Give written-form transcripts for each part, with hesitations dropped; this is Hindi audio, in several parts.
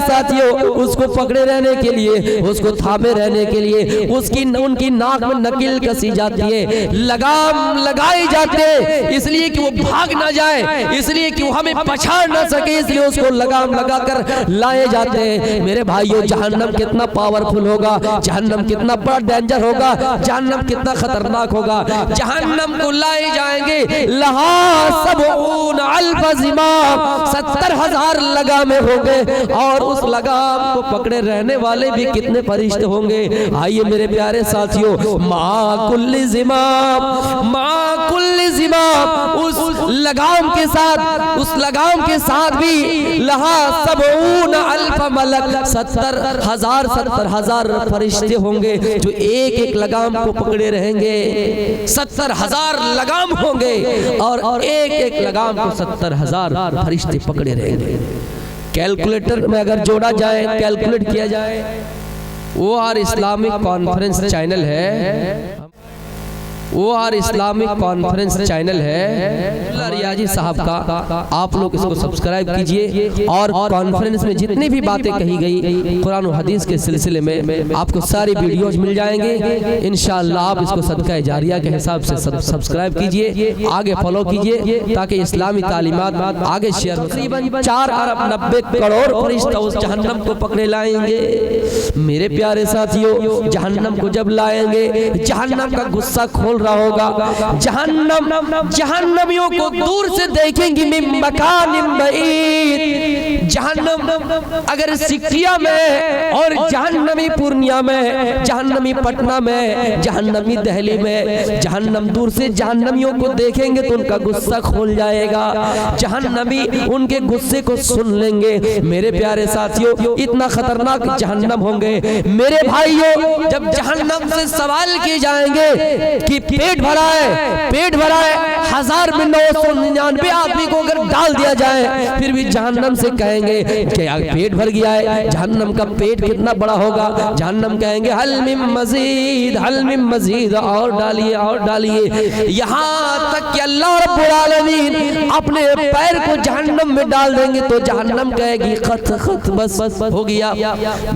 साथियों, उसको पकड़े रहने के लिए, उसको थामे रहने के लिए उनकी नाक में नकील कसी जाती है, लगाम लगाए जाते हैं, इसलिए कि वो भाग ना जाए, इसलिए कि वो हमें पछाड़ ना सके, इसलिए उसको लगाम लगाकर लाए जाते हैं। मेरे भाइयों, जहन्नम कितना पावरफुल होगा, जहन्नम कितना बड़ा डेंजर होगा, जहन्नम कितना खतरनाक होगा। जहन्नम को लाए जाएंगे, लहा सबऊन अल्फ ज़िमाम, 70,000 लगामें होंगे, और उस लगाम को पकड़े रहने वाले भी कितने फरिश्ते होंगे। आइए मेरे प्यारे साथियों, मा कुल्ली ज़िमाम, मा कुल्ली ज़िमाम, उस लगाम के साथ, उस लगाम के साथ भी लहा सबऊन अल्फ मलक, 70,000 फरिश्ते होंगे जो एक एक लगाम को पकड़े रहेंगे। 70,000 लगाम होंगे और एक एक लगाम को 70,000 फरिश्ते पकड़े रहेंगे। कैलकुलेटर में अगर जोड़ा जाए, कैलकुलेट किया जाए, वो आर इस्लामिक कॉन्फ्रेंस चैनल है, वो आर इस्लामिक कॉन्फ्रेंस चैनल है रियाजी साहब का, आप लोग इसको सब्सक्राइब कीजिए। और कॉन्फ्रेंस में जितनी भी बातें कही गई कुरान और हदीस के सिलसिले में आपको सारी वीडियोज मिल जाएंगे इंशाअल्लाह। आप इसको सदका जारिया के हिसाब से सब्सक्राइब कीजिए, आगे फॉलो कीजिए, ताकि इस्लामी तालीमात आगे शेयर। तकरीबन 4 अरब 90 करोड़ फरिश्ता उस जहन्नम को पकड़े लाएंगे। मेरे प्यारे साथियों, जहन्नम को जब लाएंगे, जहन्नम का गुस्सा खोल रहा होगा, जहन्नमियों को दूर से देखेंगे, मिन मकानिन बईद। जहन्नम अगर सिकिया में, और जहन्नमी पूर्णिया में, जहन्नमी पटना में, जहन्नमी दिल्ली में, जहन्नम दूर से जहन्नमियों को देखेंगे तो उनका गुस्सा खोल जाएगा, जहन्नमी उनके गुस्से को सुन लेंगे। मेरे प्यारे साथियों, इतना खतरनाक जहन्नम होंगे। मेरे भाइयों, जब जहन्नम से सवाल किए जाएंगे कि पेट भरा है, पेट भरा है, 1000 में 999 आदमी को अगर डाल दिया जाए, फिर भी जहन्नम से कहेंगे क्या पेट भर गया है? जहन्नम का पेट कितना बड़ा होगा? जहन्नम कहेंगे हल मिन मजीद, हल मिन मजीद, और डालिए, और डालिए, यहाँ तक कि अल्लाह रब्बुल आलमीन अपने पैर को जहन्नम में डाल देंगे तो जहन्नम कहेगी खत खत, बस हो गया।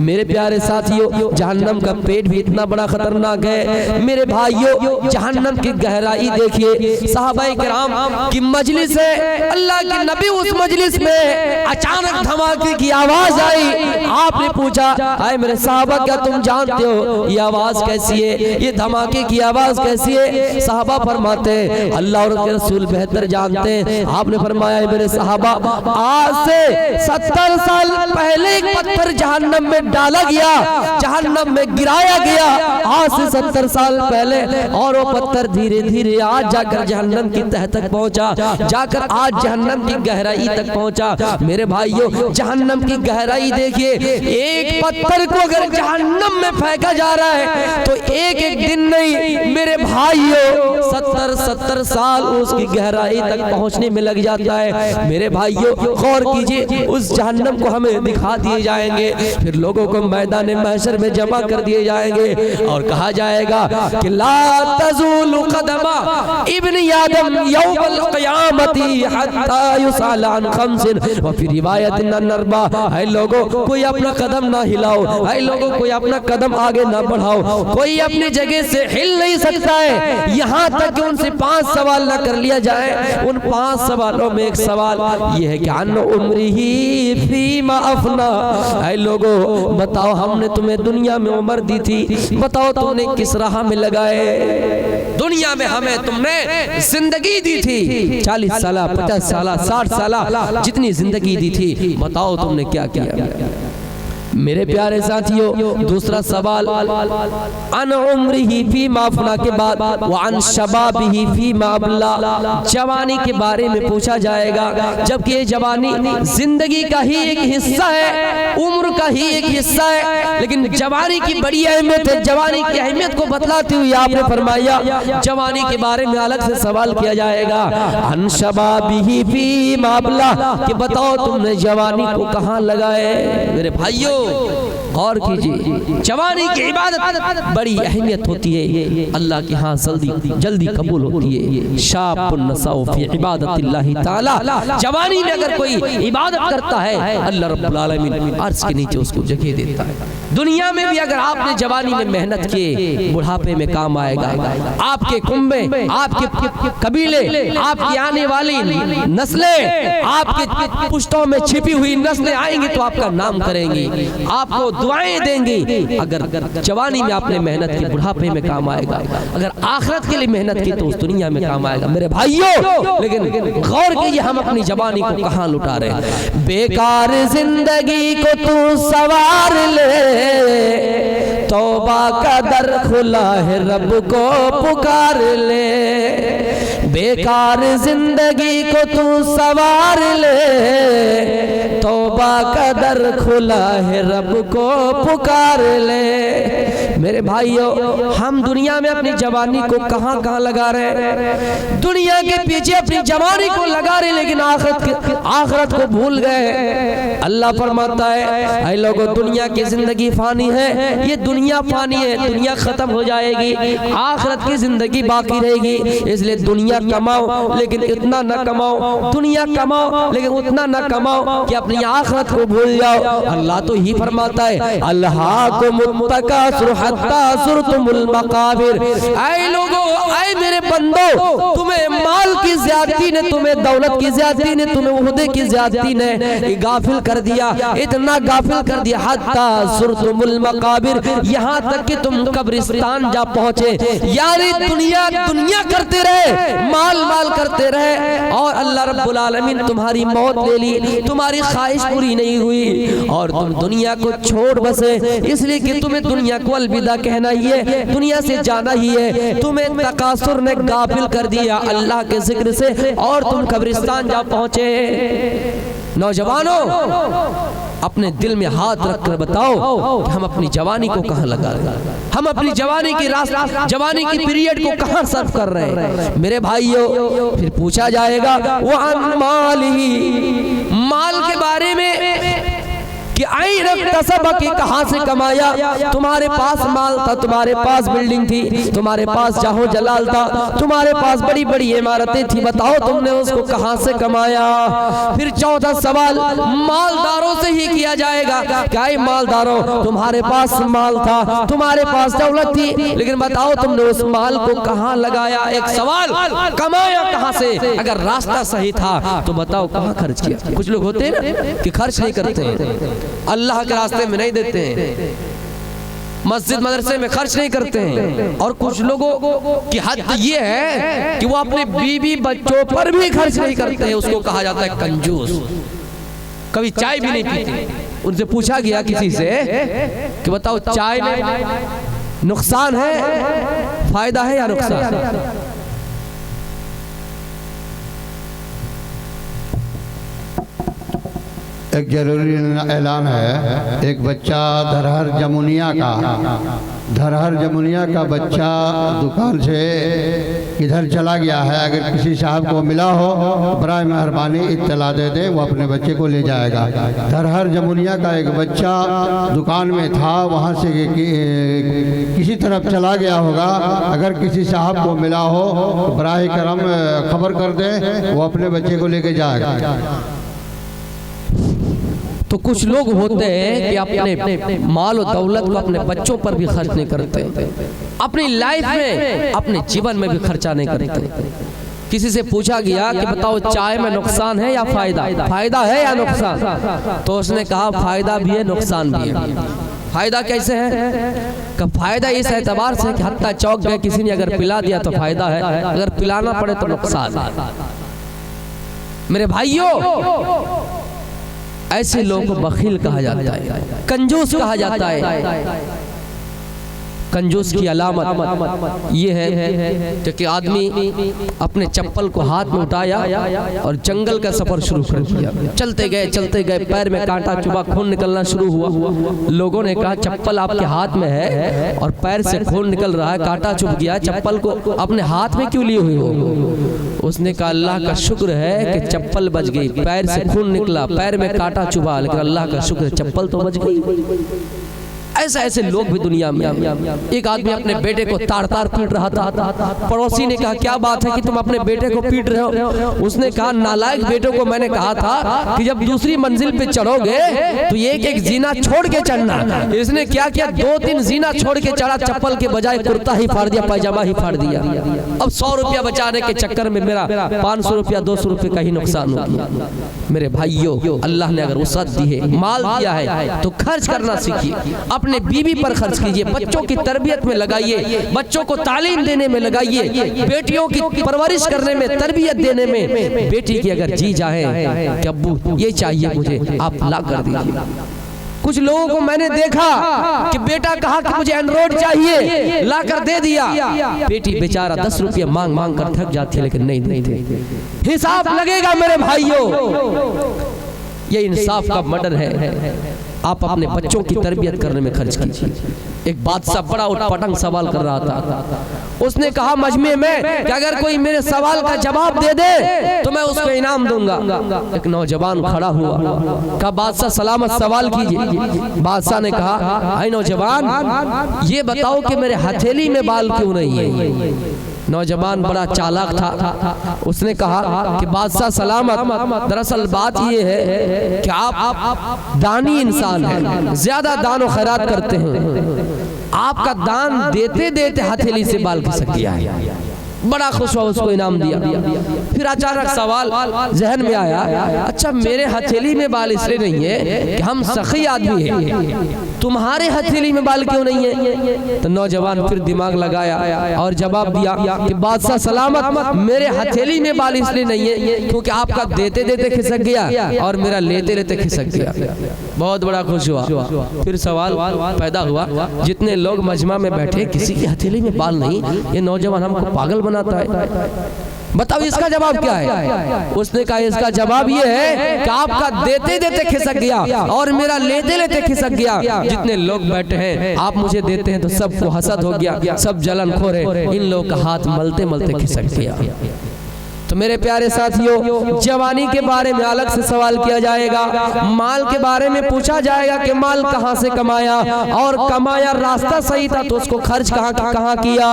मेरे प्यारे साथियों, जहन्नम का पेट भी इतना बड़ा खतरनाक है। मेरे भाइयों, जहन्नम की गहराई देखिए। सहाबाए किराम की मजलिस है, अल्लाह के नबी उस मजलिस में अचानक धमाके की आवाज आई। आपने पूछा, आए मेरे साहबा, क्या तुम जानते हो ये आवाज कैसी है, ये धमाके की आवाज कैसी है? साहबा फरमाते हैं अल्लाह और उसके रसूल बेहतर जानते हैं। आपने फरमाया, मेरे साहबा, आज से 70 साल पहले एक पत्थर जहन्नम में डाला गया, जहन्नम में गिराया गया, आज से 70 साल पहले, और वो पत्थर धीरे धीरे आज जाकर जहन्नम की तह तक पहुंचा, जाकर आज जहन्नम की गहराई तक पहुंचा। मेरे भाइयों, जहन्नम की गहराई देखिए। एक पत्थर को अगर जहन्नम में फेंका जा रहा है तो एक एक दिन नहीं मेरे भाइयों, 70 साल उसकी गहराई तक पहुंचने में लग जाता है। मेरे भाइयों, गौर कीजिए, उस जहन्नम को हमें दिखा दिए जाएंगे, फिर लोगों को मैदान महशर में जमा कर दिए जाएंगे और कहा जाएगा कि ला तज़ूलु क़दमा इब्न आदम यौमल क़यामती हत्ता युसअल अन खम्सिन व फी रिवायतिन अन अर्बा। है लोगों, कोई अपना कदम ना हिलाओ, है लोगों, कोई अपना कदम आगे ना बढ़ाओ, कोई अपनी जगह से हिल नहीं सकता है, यहाँ तक कि उनसे 5 सवाल ना कर लिया जाए। उन 5 सवालों में एक सवाल ये है कि अन उम्रिही फीमा अफना। है लोगों, बताओ, हमने तुम्हें दुनिया में उम्र दी थी, बताओ तुमने किस राह में लगाए? दुनिया में हमें तुमने जिंदगी दी थी, 40 साल, 50 साल, 60 साल, जितनी जिंदगी दी थी, बताओ तुमने क्या किया? मेरे प्यारे साथियों, दूसरा सवाल अन उम्रिही फीमा अफना के बाद व अन शबाबिही फीमा अबला, जवानी के बारे में पूछा जाएगा, जबकि ये जवानी जिंदगी का ही एक हिस्सा है, उम्र का ही एक हिस्सा है, लेकिन जवानी की बड़ी अहमियत है। जवानी की अहमियत को बतलाते हुए आपने फरमाया जवानी के बारे में अलग से सवाल किया जाएगा। अन शबाबिही फीमा अबला, कि बताओ तुमने जवानी को कहाँ लगाए? मेरे भाइयों, गौर कीजिए, जवानी की इबादत बड़ी अहमियत होती है, अल्लाह के यहाँ जल्दी कबूल होती है। शाबुन नसाउ फी इबादतिल्लाहि ताला, जवानी में अगर कोई इबादत करता है अल्लाह रब्बुल आलमीन अर्श के नीचे उसको जगह देता है। दुनिया में भी अगर आपने जवानी में मेहनत की, बुढ़ापे में काम आएगा। आपके कुंबे, आपके कबीले, आपकी आने वाली नस्लें, आपके पुश्तों में छिपी हुई नस्लें आएंगी तो आपका नाम करेंगी, आपको दुआएं देंगी। अगर जवानी में आपने मेहनत की, बुढ़ापे में काम आएगा। अगर आखिरत के लिए मेहनत की तो उस दुनिया में काम आएगा मेरे भाइयों। लेकिन गौर कीजिए, हम अपनी जवानी को कहाँ लुटा रहे हैं। बेकार जिंदगी को तू सवार ले, तौबा का दर खुला है रब को पुकार ले। बेकार जिंदगी को तू सवार ले, तौबा का दर खुला है रब को पुकार ले। मेरे भाइयों, हम दुनिया में अपनी जवानी को कहाँ कहाँ लगा रहे हैं। दुनिया के पीछे अपनी जवानी को लगा रहे, लेकिन आखिरत को भूल गए। अल्लाह फरमाता है, ऐ लोगों, दुनिया की जिंदगी फानी है, ये दुनिया फानी है, दुनिया खत्म हो जाएगी, आखिरत की जिंदगी बाकी रहेगी। इसलिए दुनिया कमाओ लेकिन इतना न कमाओ, दुनिया कमाओ लेकिन उतना न कमाओ कि अपनी आखिरत को भूल जाओ। अल्लाह तो ही फरमाता है, अल्लाहुम तकासुर हत्ता ज़ुरतुमुल मकाबिर। ऐ लोगों, ऐ मेरे बंदो, तुम्हें माल की ज्यादती ने, तुम्हें दौलत की ज्यादती ने, तुम्हें ओहदे की ज्यादती ने गाफिल कर दिया, इतना गाफिल कर दिया, हत्ता ज़ुरतुमुल मकाबिर, यहाँ तक कि तुम कब्रिस्तान जा पहुंचे। यानी दुनिया दुनिया करते रहे, माल करते रहे, और अल्लाह रब्बुल आलमीन तुम्हारी मौत ले ली, तुम्हारी ख्वाहिश पूरी नहीं हुई और तुम दुनिया को छोड़ बसे। इसलिए कि तुम्हें दुनिया को अलविदा कहना ही है, दुनिया से जाना ही है। तुम्हें तकासुर ने गाफिल कर दिया अल्लाह के जिक्र से और तुम कब्रिस्तान जा पहुंचे। नौजवानों, अपने दिल में हाथ रखकर बताओ कि हम अपनी जवानी को कहाँ लगा रहे हैं, हम अपनी जवानी की जवानी की पीरियड को कहाँ सर्व कर रहे हैं। मेरे भाइयों, फिर पूछा जाएगा वो माल के बारे में कि आई रक्तसब की कहां से कमाया। तुम्हारे पास माल था, तुम्हारे पास बिल्डिंग थी, तुम्हारे पास जाहो जलाल था, तुम्हारे पास बड़ी बड़ी इमारतें थी, बताओ तुमने उसको कहां से कमाया। फिर चौथा सवाल मालदारों से ही किया जाएगा, क्या मालदारों, तुम्हारे पास माल था, तुम्हारे पास दौलत थी, लेकिन बताओ तुमने उस माल को कहां लगाया। एक सवाल, कमाया कहां से। अगर रास्ता सही था तो बताओ कहां खर्च किया। कुछ लोग होते हैं ना कि खर्च नहीं करते हैं, अल्लाह के रास्ते में नहीं देते हैं, मस्जिद मदरसे में खर्च नहीं करते हैं। और कुछ लोगों की हद ये है कि वो अपने बीवी बच्चों पर भी खर्च नहीं करते हैं, उसको कहा जाता है कंजूस। कभी चाय भी नहीं पीते। उनसे पूछा गया किसी से कि बताओ चाय में नुकसान है, फायदा है या नुकसान। एक जरूरी ऐलान है। एक बच्चा धरहर जमुनिया का बच्चा दुकान से इधर चला गया है। अगर किसी साहब को मिला हो बराए मेहरबानी इत्तला दे दे, वो अपने बच्चे को ले जाएगा। धरहर जमुनिया का एक बच्चा दुकान में था, वहाँ से किसी तरफ चला गया होगा। अगर किसी साहब को मिला हो तो बराए करम खबर कर दे, वो अपने बच्चे को लेके जाएगा। तो कुछ लोग होते हैं कि अपने माल और दौलत को अपने बच्चों पर भी खर्च नहीं करते, अपनी लाइफ में, अपने जीवन में भी खर्चा नहीं करते। किसी से पूछा गया कि बताओ चाय में नुकसान है या फायदा, फायदा है या नुकसान। तो उसने कहा फायदा भी है नुकसान भी है। फायदा कैसे है? कि फायदा इस एतबार से कि हत्ता चौक गए, किसी ने अगर पिला दिया तो फायदा है, अगर पिलाना पड़े तो नुकसान। मेरे भाइयों, ऐसे लोगों को बखील कहा जाता है, कंजूस कहा जाता है। कंजूस की अलामत ये है कि आदमी अपने चप्पल को हाथ में उठाया और जंगल का सफर शुरू कर दिया। चलते गए, पैर में कांटा चुभा, खून निकलना शुरू हुआ। लोगों ने कहा चप्पल आपके हाथ में है और पैर से खून निकल रहा है, कांटा चुभ गया, चप्पल को अपने हाथ में क्यों लिए हुए हो? उसने कहा अल्लाह का शुक्र है कि चप्पल बच गई, पैर से खून निकला, पैर में कांटा चुभा, लेकिन अल्लाह का शुक्र है चप्पल तो बच गई। ऐसे ऐसे लोग भी दुनिया में। एक आदमी अपने बेटे को तार तार पीट रहा था। पड़ोसी ने कहा क्या बात है कि तुम अपने बेटे को पीट रहे हो? उसने कहा नालायक बेटों को मैंने कहा था कि जब दूसरी मंजिल पे चढ़ोगे तो एक एक जीना छोड़ के चढ़ना। इसने क्या किया, 2-3 जीना छोड़ के चढ़ा, चप्पल के बजाय कुर्ता ही फाड़ दिया, पैजामा ही फाड़ दिया। अब 100 रुपया बचाने के चक्कर में मेरा 500 रुपया 200 रुपये का ही नुकसान हो गया। मेरे भाइयों, अल्लाह ने अगर वसअत दी है, माल दिया है तो खर्च करना सीखिए। अपने बीवी पर खर्च कीजिए, बच्चों की तरबियत में लगाइए, बच्चों को तालीम देने में लगाइए, बेटियों की परवरिश करने में, तरबियत देने में। बेटी की अगर जी चाहे कि अब्बू ये चाहिए मुझे, आप ला कर दीजिए। कुछ लोगों को मैंने देखा कि बेटा कहा कि मुझे एंड्रॉइड चाहिए, ला कर दे दिया। बेटी बेचारा 10 रुपये मांग मांग कर थक जाती है, लेकिन नहीं देते। हिसाब लगेगा मेरे भाइयों, ये इंसाफ का मर्डर है। आप अपने बच्चों की तरबियत करने में खर्च कीजिए। एक बादशाह बड़ा उटपटांग सवाल कर रहा था। उसने कहा मजमे में कि अगर कोई मेरे सवाल का जवाब दे दे तो मैं उसको इनाम दूंगा। एक नौजवान खड़ा हुआ, कहा बादशाह सलामत सवाल कीजिए। बादशाह ने कहा हाय नौजवान, ये बताओ कि मेरे हथेली में बाल क्यों नहीं है? नौजवान बड़ा चालाक था। उसने कहा कि बादशाह सलामत, दरअसल बात ये है कि आप दानी इंसान हैं, ज्यादा दान और खैरात करते हैं। आपका दान देते देते हथेली से बाल खिसक गया है। बड़ा खुश हुआ, उसको इनाम दिया। फिर अचानक सवाल जहन में आया, अच्छा मेरे हथेली में बाल इसलिए नहीं है कि हम सखी आदमी हैं, तुम्हारे हथेली में बाल क्यों नहीं है? तो नौजवान फिर दिमाग लगाया और जवाब दिया कि बादशाह सलामत, मेरे हथेली में बाल इसलिए नहीं है क्योंकि आपका देते देते खिसक गया और मेरा लेते लेते खिसक गया। बहुत बड़ा खुश हुआ। फिर सवाल पैदा हुआ, जितने लोग मजमा में बैठे किसी की हथेली में बाल नहीं, ये नौजवान हमको पागल बनाता है, बताओ इसका जवाब क्या है? उसने कहा इसका जवाब ये है कि आपका देते देते खिसक गया और मेरा लेते लेते खिसक गया। जितने लोग बैठे हैं आप मुझे देते हैं तो सबको हसद हो गया, सब जलनखोर है, इन लोगों का हाथ मलते मलते खिसक गया। तो मेरे प्यारे साथियों, जवानी के बारे में अलग से सवाल किया जाएगा, माल के बारे में पूछा जाएगा कि माल कहाँ से कमाया, और कमाया रास्ता सही था तो उसको खर्च कहाँ किया।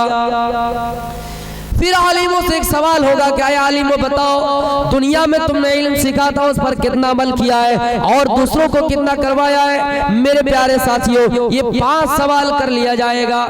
फिर आलिमों से एक सवाल होगा कि आलिमों बताओ दुनिया में तुमने इल्म सीखा था उस पर कितना अमल किया है और दूसरों को कितना करवाया है। मेरे प्यारे साथियों, ये 5 सवाल कर लिया जाएगा।